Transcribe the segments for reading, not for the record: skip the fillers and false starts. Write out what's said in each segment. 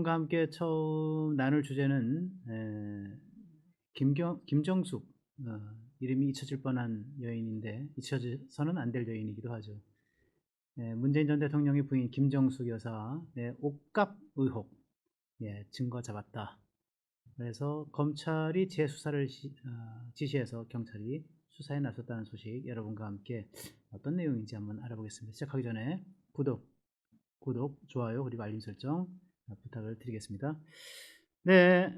여러분과 함께 처음 나눌 주제는 김정숙, 이름이 잊혀질 뻔한 여인인데 잊혀져서는 안 될 여인이기도 하죠. 문재인 전 대통령의 부인 김정숙 여사의 옷값 의혹, 증거 잡았다. 그래서 검찰이 재수사를 지시해서 경찰이 수사에 나섰다는 소식, 여러분과 함께 어떤 내용인지 한번 알아보겠습니다. 시작하기 전에 구독, 좋아요, 그리고 알림 설정 부탁을 드리겠습니다. 네,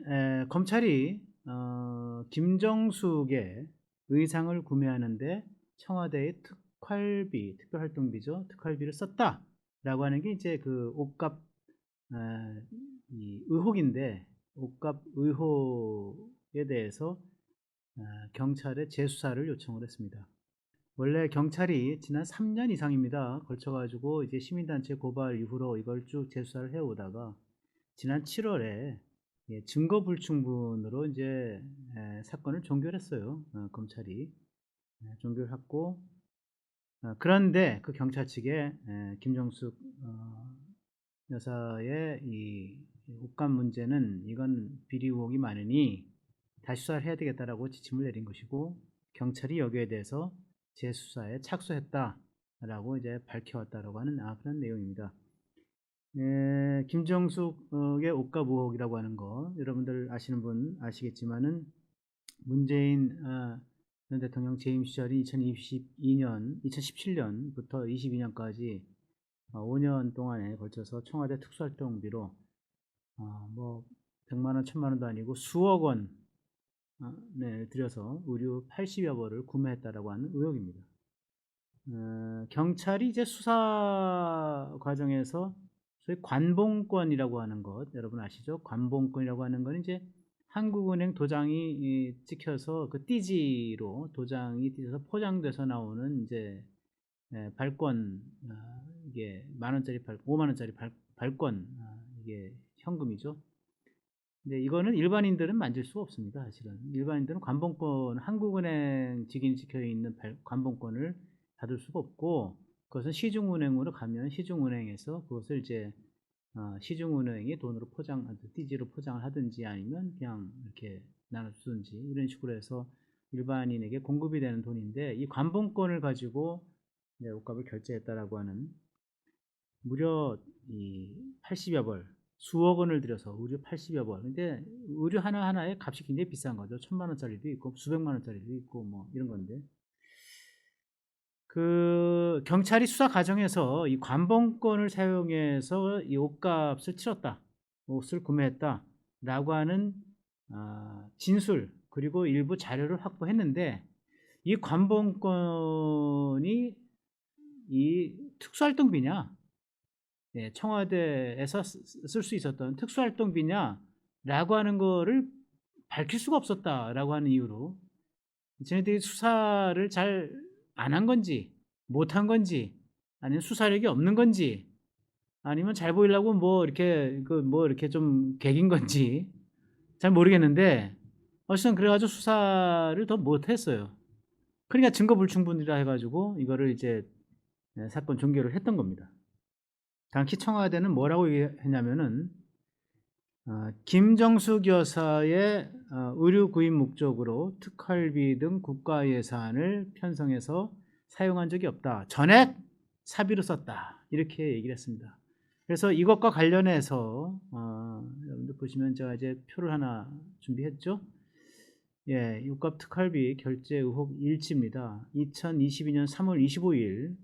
검찰이 김정숙의 의상을 구매하는데 청와대의 특별활동비죠. 특활비를 썼다라고 하는 게 이제 그 옷값 이 의혹인데, 옷값 의혹에 대해서 경찰에 재수사를 요청을 했습니다. 원래 경찰이 지난 3년 이상입니다. 걸쳐가지고 이제 시민단체 고발 이후로 이걸 쭉 재수사를 해오다가 지난 7월에 증거 불충분으로 이제 사건을 종결했어요. 검찰이 종결했고, 그런데 그 경찰 측에 김정숙 여사의 이 옷값 문제는 이건 비리 의혹이 많으니 다시 수사를 해야 되겠다라고 지침을 내린 것이고, 경찰이 여기에 대해서 재수사에 착수했다라고 이제 밝혀왔다라고 하는 그런 내용입니다. 김정숙의 옷값 의혹이라고 하는 거, 여러분들 아시는 분 아시겠지만은 문재인 전 대통령 재임 시절인 2017년부터 22년까지 5년 동안에 걸쳐서 청와대 특수활동비로 뭐 100만 원, 1000만 원도 아니고 수억 원 들여서 의류 80여 벌을 구매했다라고 하는 의혹입니다. 경찰이 이제 수사 과정에서 소위 관봉권이라고 하는 것, 여러분 아시죠? 관봉권이라고 하는 건 이제 한국은행 도장이 찍혀서 그 띠지로 도장이 띄어서 포장돼서 나오는 이제 발권, 이게 만원짜리 5만원짜리 발권, 이게 현금이죠. 근데 이거는 일반인들은 만질 수가 없습니다. 사실은 일반인들은 관봉권, 한국은행 직인이 찍혀 있는 관봉권을 받을 수가 없고, 그것은 시중은행으로 가면 시중은행에서 그것을 이제 시중은행이 돈으로 띠지로 포장을 하든지 아니면 그냥 이렇게 나눠주든지 이런 식으로 해서 일반인에게 공급이 되는 돈인데, 이 관봉권을 가지고 옷값을 결제했다라고 하는, 무려 이 80여 벌, 수억 원을 들여서 의류 80여 벌. 근데 의류 하나하나의 값이 굉장히 비싼 거죠. 1000만 원짜리도 있고 수백만 원짜리도 있고 뭐 이런 건데, 그 경찰이 수사 과정에서 이 관봉권을 사용해서 이 옷값을 치렀다, 옷을 구매했다라고 하는 진술, 그리고 일부 자료를 확보했는데, 이 관봉권이 이 특수활동비냐, 청와대에서 쓸 수 있었던 특수활동비냐라고 하는 거를 밝힐 수가 없었다라고 하는 이유로 쟤네들이 수사를 잘 안 한 건지 못한 건지, 아니면 수사력이 없는 건지, 아니면 잘 보이려고 뭐 이렇게 좀 개긴 건지 잘 모르겠는데, 어쨌든 그래가지고 수사를 더 못했어요. 그러니까 증거 불충분이라 해가지고 이거를 이제 사건 종결을 했던 겁니다. 당시 청와대는 뭐라고 했냐면은 김정숙 여사의 의류 구입 목적으로 특활비 등 국가 예산을 편성해서 사용한 적이 없다, 전액 사비로 썼다, 이렇게 얘기를 했습니다. 그래서 이것과 관련해서 여러분들 보시면 제가 이제 표를 하나 준비했죠. 옷값 특활비 결제 의혹 일지입니다. 2022년 3월 25일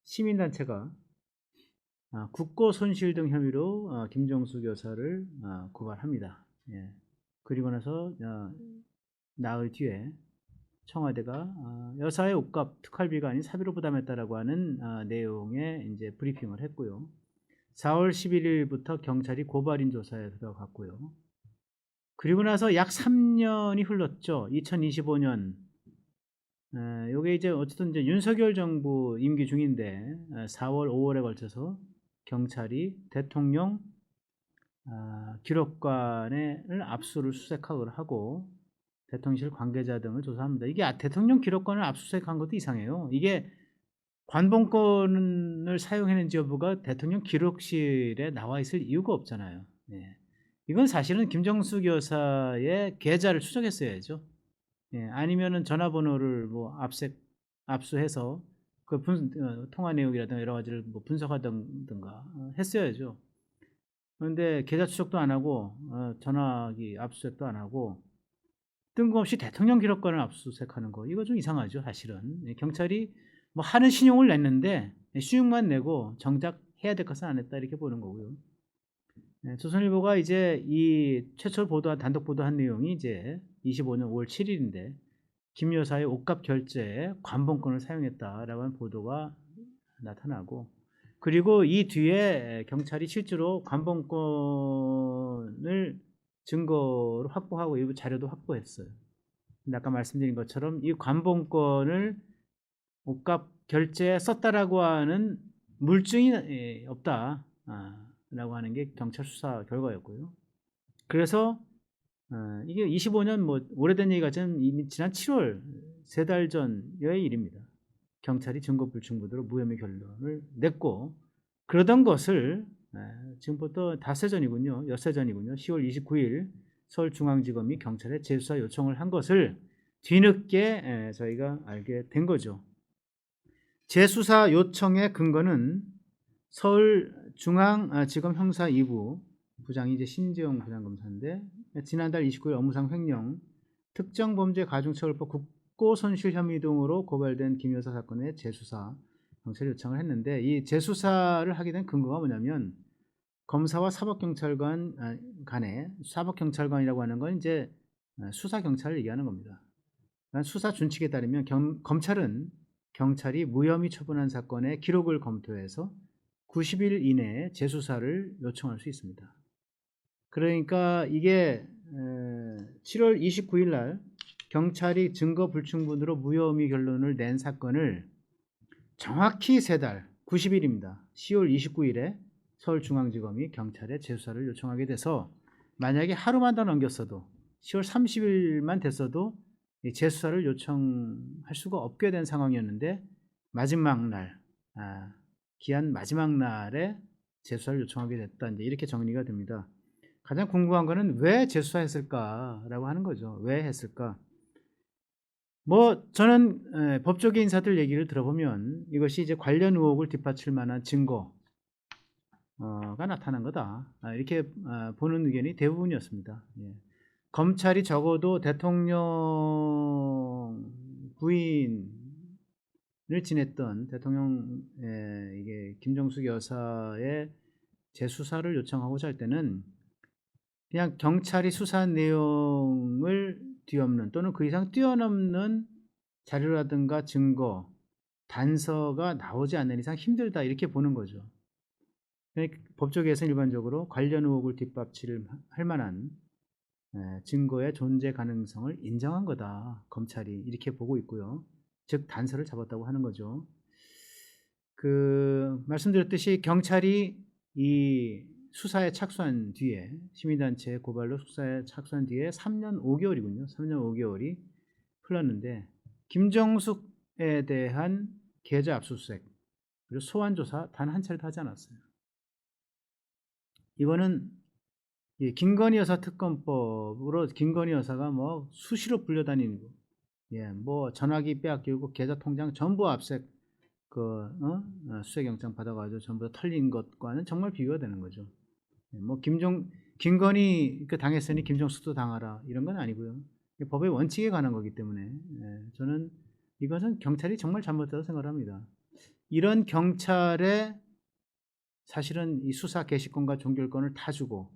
시민단체가 국고 손실 등 혐의로 김정숙 여사를 고발합니다. 그리고 나서 나흘 뒤에 청와대가 여사의 옷값 특활비가 아닌 사비로 부담했다라고 하는 내용의 이제 브리핑을 했고요. 4월 11일부터 경찰이 고발인 조사에 들어갔고요. 그리고 나서 약 3년이 흘렀죠. 2025년. 요게 이제 어쨌든 이제 윤석열 정부 임기 중인데 4월, 5월에 걸쳐서 경찰이 대통령 기록관을 압수를 수색을 하고 대통령실 관계자 등을 조사합니다. 이게 대통령 기록관을 압수수색한 것도 이상해요. 이게 관봉권을 사용했는지 여부가 대통령 기록실에 나와 있을 이유가 없잖아요. 예. 이건 사실은 김정숙 여사의 계좌를 추적했어야죠. 예. 아니면은 전화번호를 뭐 압수해서 그 통화 내역이라든가 여러 가지를 뭐 분석하든가 했어야죠. 그런데 계좌 추적도 안 하고 전화기 압수수색도 안 하고 뜬금없이 대통령 기록관을 압수수색하는 거 이거 좀 이상하죠 사실은. 예, 경찰이 뭐 하는 신용을 냈는데 신용만 내고 정작 해야 될 것은 안 했다 이렇게 보는 거고요. 예, 조선일보가 이제 이 최초 보도한 단독 보도한 내용이 이제 25년 5월 7일인데 김 여사의 옷값 결제에 관봉권을 사용했다라고 하는 보도가 나타나고 그리고 이 뒤에 경찰이 실제로 관봉권을 증거로 확보하고 일부 자료도 확보했어요. 근데 아까 말씀드린 것처럼 이 관봉권을 옷값 결제에 썼다라고 하는 물증이 없다 라고 하는 게 경찰 수사 결과였고요. 그래서 이게 25년 뭐 오래된 얘기가 지난 7월 3달 전의 일입니다. 경찰이 증거불충분으로 무혐의 결론을 냈고 그러던 것을 지금부터 닷새 전이군요. 엿새 전이군요. 10월 29일 서울중앙지검이 경찰에 재수사 요청을 한 것을 뒤늦게 저희가 알게 된 거죠. 재수사 요청의 근거는 서울중앙지검 형사 2부 부장이 이제 신재용 부장검사인데 지난달 29일 업무상 횡령, 특정범죄 가중처벌법 국고손실 혐의 등으로 고발된 김 여사 사건의 재수사 경찰이 요청을 했는데 이 재수사를 하게 된 근거가 뭐냐면 검사와 사법경찰관 간에 사법경찰관이라고 하는 건 이제 수사경찰을 얘기하는 겁니다. 수사 준칙에 따르면 검찰은 경찰이 무혐의 처분한 사건의 기록을 검토해서 90일 이내에 재수사를 요청할 수 있습니다. 그러니까 이게 7월 29일 날 경찰이 증거 불충분으로 무혐의 결론을 낸 사건을 정확히 3달 90일입니다. 10월 29일에 서울중앙지검이 경찰에 재수사를 요청하게 돼서 만약에 하루만 더 넘겼어도 10월 30일만 됐어도 재수사를 요청할 수가 없게 된 상황이었는데 마지막 날 기한 마지막 날에 재수사를 요청하게 됐다. 이제 이렇게 정리가 됩니다. 가장 궁금한 거는 왜 재수사했을까라고 하는 거죠. 왜 했을까? 뭐 저는 법조계 인사들 얘기를 들어보면 이것이 이제 관련 의혹을 뒷받칠 만한 증거가 나타난 거다. 이렇게 보는 의견이 대부분이었습니다. 예. 검찰이 적어도 대통령 부인을 지냈던 대통령 이게 김정숙 여사의 재수사를 요청하고자 할 때는 그냥 경찰이 수사한 내용을 뒤엎는 또는 그 이상 뛰어넘는 자료라든가 증거, 단서가 나오지 않는 이상 힘들다 이렇게 보는 거죠. 법조계에서는 일반적으로 관련 의혹을 뒷받칠 할 만한 증거의 존재 가능성을 인정한 거다. 검찰이 이렇게 보고 있고요. 즉 단서를 잡았다고 하는 거죠. 말씀드렸듯이 경찰이 이 수사에 착수한 뒤에 시민단체 고발로 수사에 착수한 뒤에 3년 5개월이군요. 3년 5개월이 흘렀는데 김정숙에 대한 계좌 압수수색 그리고 소환 조사 단 한 차례도 하지 않았어요. 이거는 김건희 여사 특검법으로 김건희 여사가 뭐 수시로 불려다니고 뭐 전화기 빼앗기고 계좌 통장 전부 압색 수색영장 받아가지고 전부 다 털린 것과는 정말 비교가 되는 거죠. 뭐 김건희 당했으니 김정숙도 당하라 이런 건 아니고요. 법의 원칙에 관한 거기 때문에 저는 이것은 경찰이 정말 잘못했다고 생각합니다. 이런 경찰에 사실은 이 수사 개시권과 종결권을 다 주고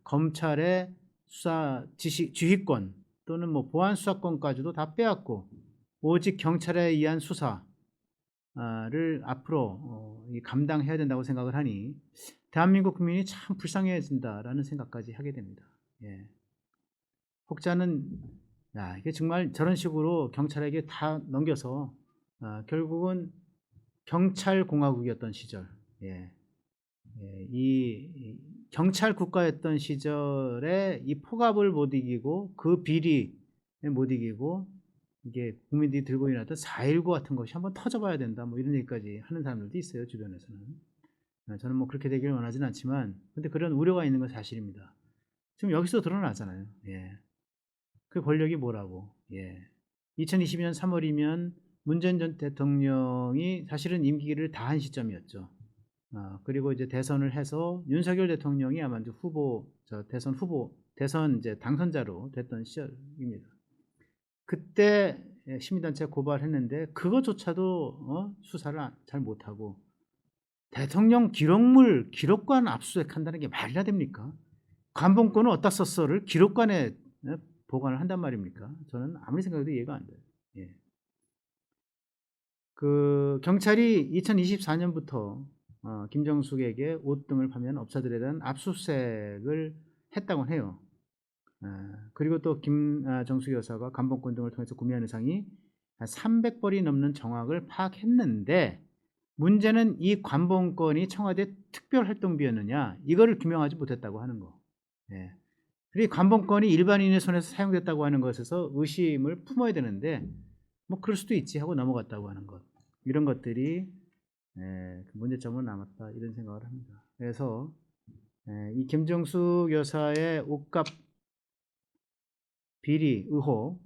검찰의 수사 지휘권 또는 뭐 보안 수사권까지도 다 빼앗고 오직 경찰에 의한 수사를 앞으로 감당해야 된다고 생각을 하니 대한민국 국민이 참 불쌍해진다라는 생각까지 하게 됩니다. 혹자는 이게 정말 저런 식으로 경찰에게 다 넘겨서 결국은 경찰공화국이었던 시절 이 경찰 국가였던 시절에 이 폭압을 못 이기고 그 비리에 못 이기고 이게 국민들이 들고 일어났던 4.19 같은 것이 한번 터져봐야 된다 뭐 이런 얘기까지 하는 사람들도 있어요 주변에서는. 저는 뭐 그렇게 되기를 원하지는 않지만 근데 그런 우려가 있는 건 사실입니다. 지금 여기서 드러나잖아요. 예. 그 권력이 뭐라고. 예. 2022년 3월이면 문재인 전 대통령이 사실은 임기를 다한 시점이었죠. 그리고 이제 대선을 해서 윤석열 대통령이 아마 이제 대선 이제 당선자로 됐던 시절입니다. 그때 시민단체 고발했는데 그것조차도 수사를 잘 못하고 대통령 기록물 기록관 압수수색한다는 게 말이나 됩니까? 관본권은 어디다 썼어를 기록관에 보관을 한단 말입니까? 저는 아무리 생각해도 이해가 안 돼요. 예. 그 경찰이 2024년부터 김정숙에게 옷 등을 판매한 업체들에 대한 압수수색을 했다고 해요. 그리고 또 김정숙 여사가 관본권 등을 통해서 구매한 의상이 300벌이 넘는 정확을 파악했는데 문제는 이 관본권이 청와대 특별활동비였느냐 이거를 규명하지 못했다고 하는 거. 예. 그리고 관본권이 일반인의 손에서 사용됐다고 하는 것에서 의심을 품어야 되는데 뭐 그럴 수도 있지 하고 넘어갔다고 하는 것. 이런 것들이 문제점으로 남았다 이런 생각을 합니다. 그래서 이 김정숙 여사의 옷값 비리 의혹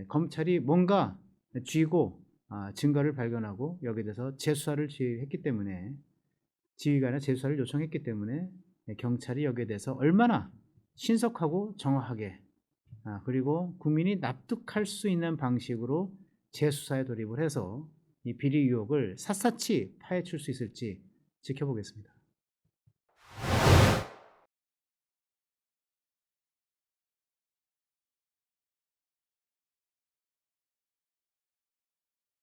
검찰이 뭔가 쥐고 증거를 발견하고 여기에 대해서 재수사를 지휘했기 때문에 지휘관에 재수사를 요청했기 때문에 경찰이 여기에 대해서 얼마나 신속하고 정확하게 그리고 국민이 납득할 수 있는 방식으로 재수사에 돌입을 해서 이 비리 의혹을 샅샅이 파헤칠 수 있을지 지켜보겠습니다.